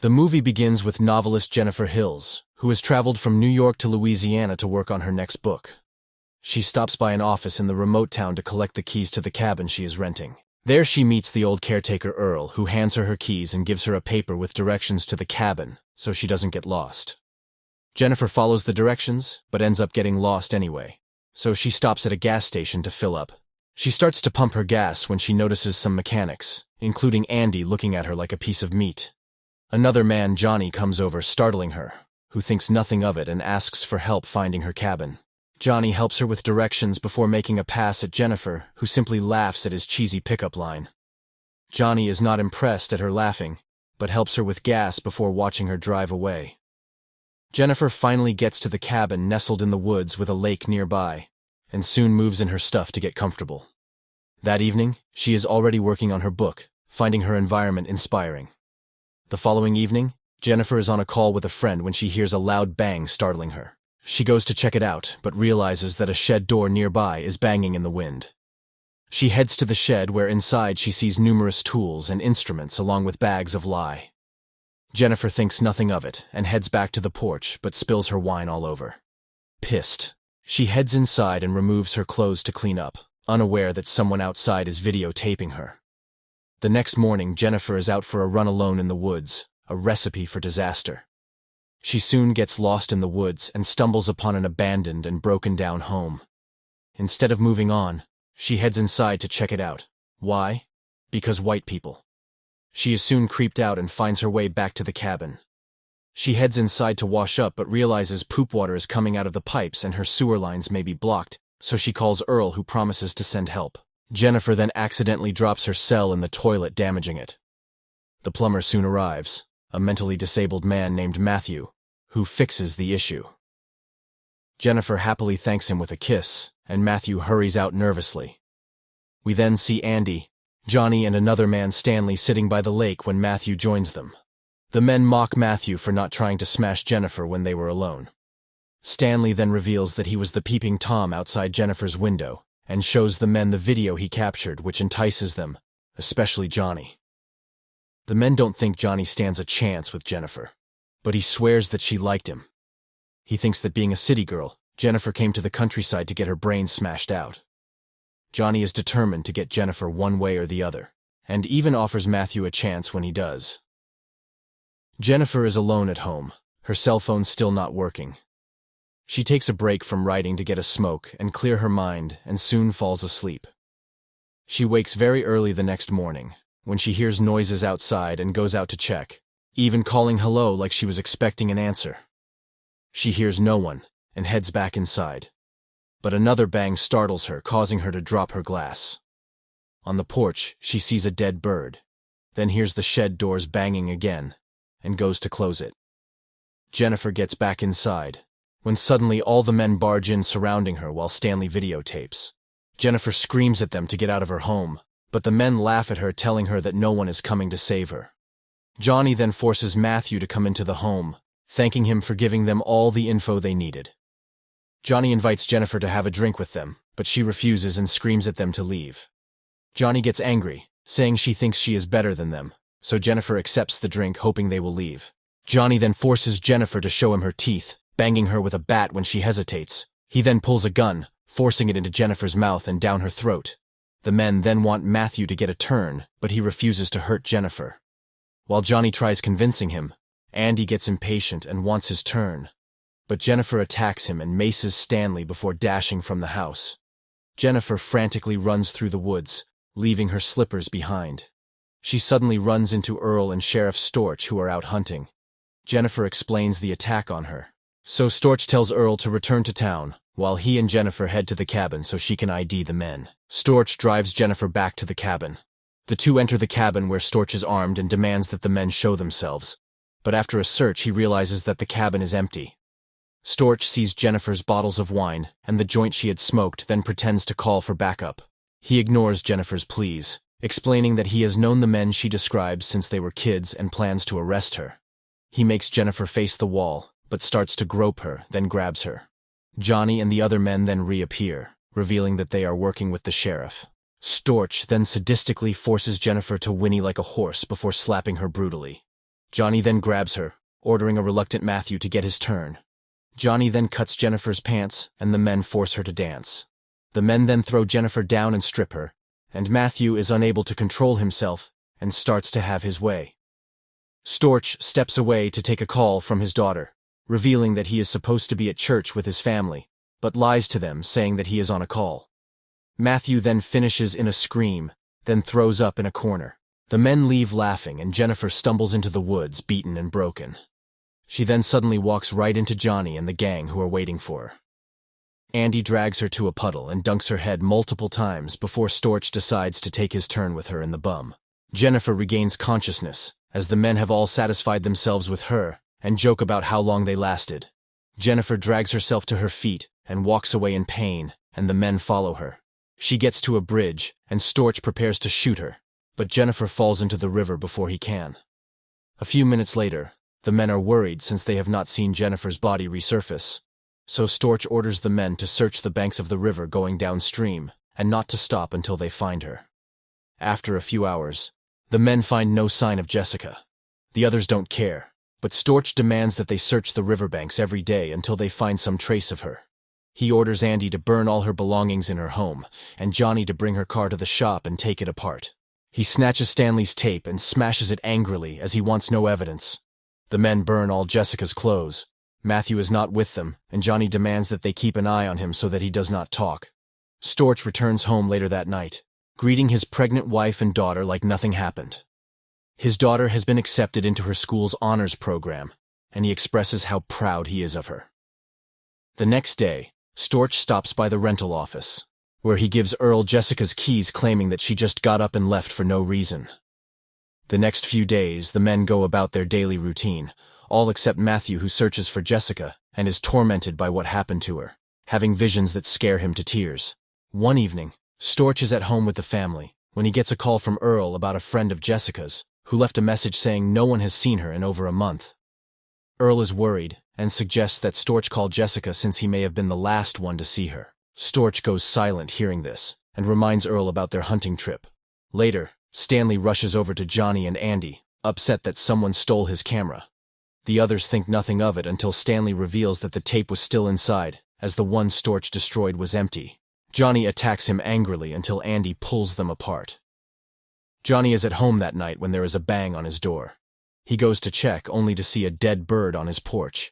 The movie begins with novelist Jennifer Hills, who has traveled from New York to Louisiana to work on her next book. She stops by an office in the remote town to collect the keys to the cabin she is renting. There she meets the old caretaker Earl, who hands her keys and gives her a paper with directions to the cabin so she doesn't get lost. Jennifer follows the directions, but ends up getting lost anyway, so she stops at a gas station to fill up. She starts to pump her gas when she notices some mechanics, including Andy looking at her like a piece of meat. Another man, Johnny, comes over, startling her, who thinks nothing of it and asks for help finding her cabin. Johnny helps her with directions before making a pass at Jennifer, who simply laughs at his cheesy pickup line. Johnny is not impressed at her laughing, but helps her with gas before watching her drive away. Jennifer finally gets to the cabin nestled in the woods with a lake nearby, and soon moves in her stuff to get comfortable. That evening, she is already working on her book, finding her environment inspiring. The following evening, Jennifer is on a call with a friend when she hears a loud bang startling her. She goes to check it out, but realizes that a shed door nearby is banging in the wind. She heads to the shed where inside she sees numerous tools and instruments along with bags of lye. Jennifer thinks nothing of it and heads back to the porch but spills her wine all over. Pissed, she heads inside and removes her clothes to clean up, unaware that someone outside is videotaping her. The next morning, Jennifer is out for a run alone in the woods, a recipe for disaster. She soon gets lost in the woods and stumbles upon an abandoned and broken down home. Instead of moving on, she heads inside to check it out. Why? Because white people. She is soon creeped out and finds her way back to the cabin. She heads inside to wash up but realizes poop water is coming out of the pipes and her sewer lines may be blocked, so she calls Earl, who promises to send help. Jennifer then accidentally drops her cell in the toilet, damaging it. The plumber soon arrives, a mentally disabled man named Matthew, who fixes the issue. Jennifer happily thanks him with a kiss, and Matthew hurries out nervously. We then see Andy, Johnny, and another man, Stanley, sitting by the lake when Matthew joins them. The men mock Matthew for not trying to smash Jennifer when they were alone. Stanley then reveals that he was the peeping Tom outside Jennifer's window, and shows the men the video he captured, which entices them, especially Johnny. The men don't think Johnny stands a chance with Jennifer, but he swears that she liked him. He thinks that being a city girl, Jennifer came to the countryside to get her brains smashed out. Johnny is determined to get Jennifer one way or the other, and even offers Matthew a chance when he does. Jennifer is alone at home, her cell phone still not working. She takes a break from writing to get a smoke and clear her mind, and soon falls asleep. She wakes very early the next morning, when she hears noises outside and goes out to check, even calling hello like she was expecting an answer. She hears no one and heads back inside. But another bang startles her, causing her to drop her glass. On the porch, she sees a dead bird, then hears the shed doors banging again, and goes to close it. Jennifer gets back inside, when suddenly all the men barge in surrounding her while Stanley videotapes. Jennifer screams at them to get out of her home, but the men laugh at her, telling her that no one is coming to save her. Johnny then forces Matthew to come into the home, thanking him for giving them all the info they needed. Johnny invites Jennifer to have a drink with them, but she refuses and screams at them to leave. Johnny gets angry, saying she thinks she is better than them, so Jennifer accepts the drink, hoping they will leave. Johnny then forces Jennifer to show him her teeth, banging her with a bat when she hesitates. He then pulls a gun, forcing it into Jennifer's mouth and down her throat. The men then want Matthew to get a turn, but he refuses to hurt Jennifer. While Johnny tries convincing him, Andy gets impatient and wants his turn. But Jennifer attacks him and maces Stanley before dashing from the house. Jennifer frantically runs through the woods, leaving her slippers behind. She suddenly runs into Earl and Sheriff Storch, who are out hunting. Jennifer explains the attack on her. So Storch tells Earl to return to town, while he and Jennifer head to the cabin so she can ID the men. Storch drives Jennifer back to the cabin. The two enter the cabin where Storch is armed and demands that the men show themselves. But after a search, he realizes that the cabin is empty. Storch sees Jennifer's bottles of wine and the joint she had smoked, then pretends to call for backup. He ignores Jennifer's pleas, explaining that he has known the men she describes since they were kids and plans to arrest her. He makes Jennifer face the wall, but starts to grope her, then grabs her. Johnny and the other men then reappear, revealing that they are working with the sheriff. Storch then sadistically forces Jennifer to whinny like a horse before slapping her brutally. Johnny then grabs her, ordering a reluctant Matthew to get his turn. Johnny then cuts Jennifer's pants, and the men force her to dance. The men then throw Jennifer down and strip her, and Matthew is unable to control himself and starts to have his way. Storch steps away to take a call from his daughter, revealing that he is supposed to be at church with his family, but lies to them, saying that he is on a call. Matthew then finishes in a scream, then throws up in a corner. The men leave laughing, and Jennifer stumbles into the woods, beaten and broken. She then suddenly walks right into Johnny and the gang who are waiting for her. Andy drags her to a puddle and dunks her head multiple times before Storch decides to take his turn with her in the bum. Jennifer regains consciousness, as the men have all satisfied themselves with her and joke about how long they lasted. Jennifer drags herself to her feet and walks away in pain, and the men follow her. She gets to a bridge, and Storch prepares to shoot her, but Jennifer falls into the river before he can. A few minutes later, the men are worried since they have not seen Jennifer's body resurface, so Storch orders the men to search the banks of the river going downstream and not to stop until they find her. After a few hours, the men find no sign of Jessica. The others don't care, but Storch demands that they search the riverbanks every day until they find some trace of her. He orders Andy to burn all her belongings in her home, and Johnny to bring her car to the shop and take it apart. He snatches Stanley's tape and smashes it angrily as he wants no evidence. The men burn all Jessica's clothes. Matthew is not with them, and Johnny demands that they keep an eye on him so that he does not talk. Storch returns home later that night, greeting his pregnant wife and daughter like nothing happened. His daughter has been accepted into her school's honors program, and he expresses how proud he is of her. The next day, Storch stops by the rental office, where he gives Earl Jessica's keys, claiming that she just got up and left for no reason. The next few days, the men go about their daily routine, all except Matthew, who searches for Jessica and is tormented by what happened to her, having visions that scare him to tears. One evening, Storch is at home with the family when he gets a call from Earl about a friend of Jessica's, who left a message saying no one has seen her in over a month. Earl is worried and suggests that Storch call Jessica since he may have been the last one to see her. Storch goes silent hearing this and reminds Earl about their hunting trip. Later, Stanley rushes over to Johnny and Andy, upset that someone stole his camera. The others think nothing of it until Stanley reveals that the tape was still inside, as the one Storch destroyed was empty. Johnny attacks him angrily until Andy pulls them apart. Johnny is at home that night when there is a bang on his door. He goes to check only to see a dead bird on his porch.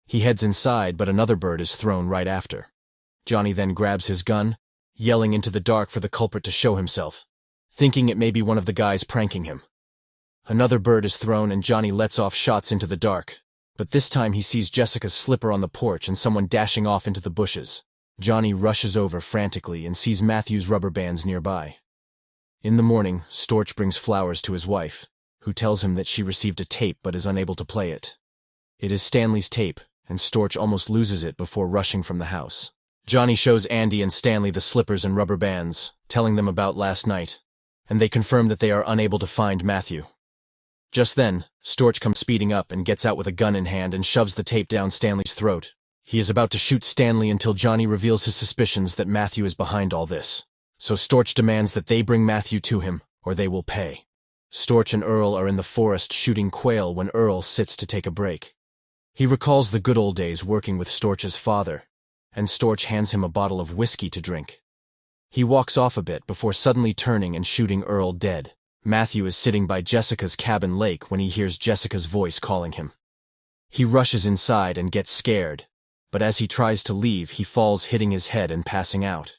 He heads inside, but another bird is thrown right after. Johnny then grabs his gun, yelling into the dark for the culprit to show himself, thinking it may be one of the guys pranking him. Another bird is thrown and Johnny lets off shots into the dark, but this time he sees Jessica's slipper on the porch and someone dashing off into the bushes. Johnny rushes over frantically and sees Matthew's rubber bands nearby. In the morning, Storch brings flowers to his wife, who tells him that she received a tape but is unable to play it. It is Stanley's tape, and Storch almost loses it before rushing from the house. Johnny shows Andy and Stanley the slippers and rubber bands, telling them about last night, and they confirm that they are unable to find Matthew. Just then, Storch comes speeding up and gets out with a gun in hand and shoves the tape down Stanley's throat. He is about to shoot Stanley until Johnny reveals his suspicions that Matthew is behind all this, so Storch demands that they bring Matthew to him, or they will pay. Storch and Earl are in the forest shooting quail when Earl sits to take a break. He recalls the good old days working with Storch's father, and Storch hands him a bottle of whiskey to drink. He walks off a bit before suddenly turning and shooting Earl dead. Matthew is sitting by Jessica's cabin lake when he hears Jessica's voice calling him. He rushes inside and gets scared, but as he tries to leave, he falls, hitting his head and passing out.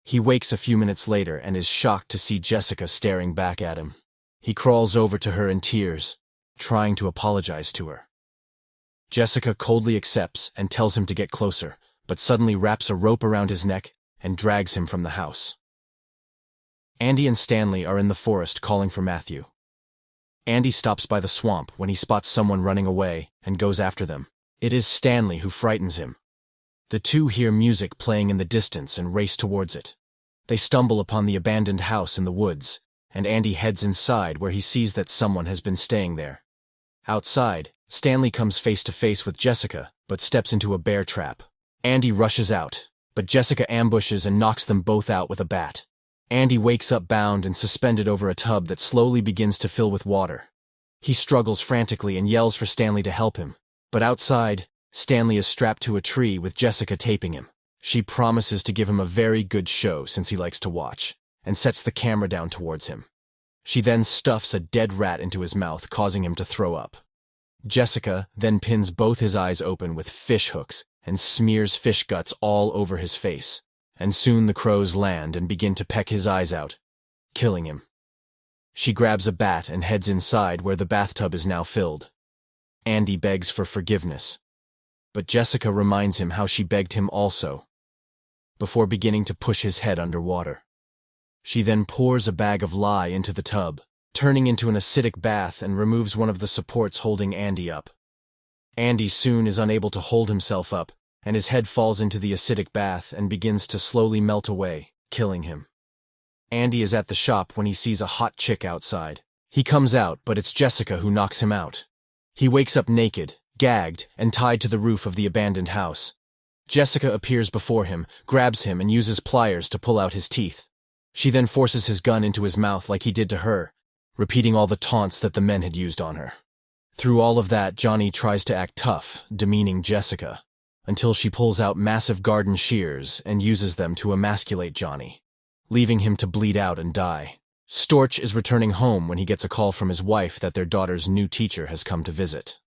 He wakes a few minutes later and is shocked to see Jessica staring back at him. He crawls over to her in tears, trying to apologize to her. Jessica coldly accepts and tells him to get closer, but suddenly wraps a rope around his neck and drags him from the house. Andy and Stanley are in the forest calling for Matthew. Andy stops by the swamp when he spots someone running away and goes after them. It is Stanley who frightens him. The two hear music playing in the distance and race towards it. They stumble upon the abandoned house in the woods, and Andy heads inside where he sees that someone has been staying there. Outside, Stanley comes face to face with Jessica, but steps into a bear trap. Andy rushes out, but Jessica ambushes and knocks them both out with a bat. Andy wakes up bound and suspended over a tub that slowly begins to fill with water. He struggles frantically and yells for Stanley to help him. But outside, Stanley is strapped to a tree with Jessica taping him. She promises to give him a very good show since he likes to watch, and sets the camera down towards him. She then stuffs a dead rat into his mouth, causing him to throw up. Jessica then pins both his eyes open with fish hooks and smears fish guts all over his face, and soon the crows land and begin to peck his eyes out, killing him. She grabs a bat and heads inside where the bathtub is now filled. Andy begs for forgiveness, but Jessica reminds him how she begged him also, before beginning to push his head underwater. She then pours a bag of lye into the tub, turning into an acidic bath, and removes one of the supports holding Andy up. Andy soon is unable to hold himself up, and his head falls into the acidic bath and begins to slowly melt away, killing him. Andy is at the shop when he sees a hot chick outside. He comes out, but it's Jessica who knocks him out. He wakes up naked, gagged, and tied to the roof of the abandoned house. Jessica appears before him, grabs him, and uses pliers to pull out his teeth. She then forces his gun into his mouth like he did to her, repeating all the taunts that the men had used on her. Through all of that, Johnny tries to act tough, demeaning Jessica, until she pulls out massive garden shears and uses them to emasculate Johnny, leaving him to bleed out and die. Storch is returning home when he gets a call from his wife that their daughter's new teacher has come to visit.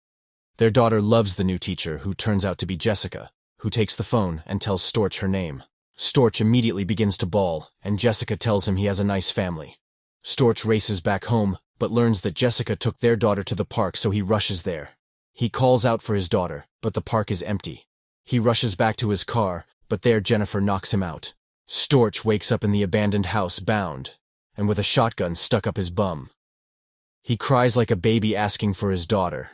Their daughter loves the new teacher, who turns out to be Jessica, who takes the phone and tells Storch her name. Storch immediately begins to bawl, and Jessica tells him he has a nice family. Storch races back home, but learns that Jessica took their daughter to the park, so he rushes there. He calls out for his daughter, but the park is empty. He rushes back to his car, but there Jennifer knocks him out. Storch wakes up in the abandoned house bound, and with a shotgun stuck up his bum. He cries like a baby asking for his daughter.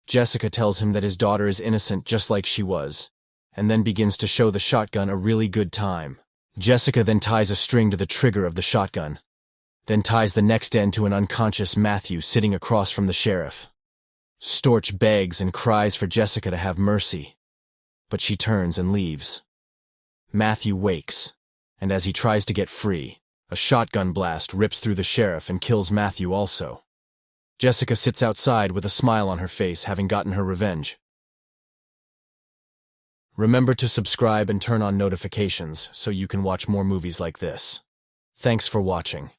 Jessica tells him that his daughter is innocent just like she was, and then begins to show the shotgun a really good time. Jessica then ties a string to the trigger of the shotgun, then ties the next end to an unconscious Matthew sitting across from the sheriff. Storch begs and cries for Jessica to have mercy, but she turns and leaves. Matthew wakes, and as he tries to get free, a shotgun blast rips through the sheriff and kills Matthew also. Jessica sits outside with a smile on her face, having gotten her revenge. Remember to subscribe and turn on notifications so you can watch more movies like this. Thanks for watching.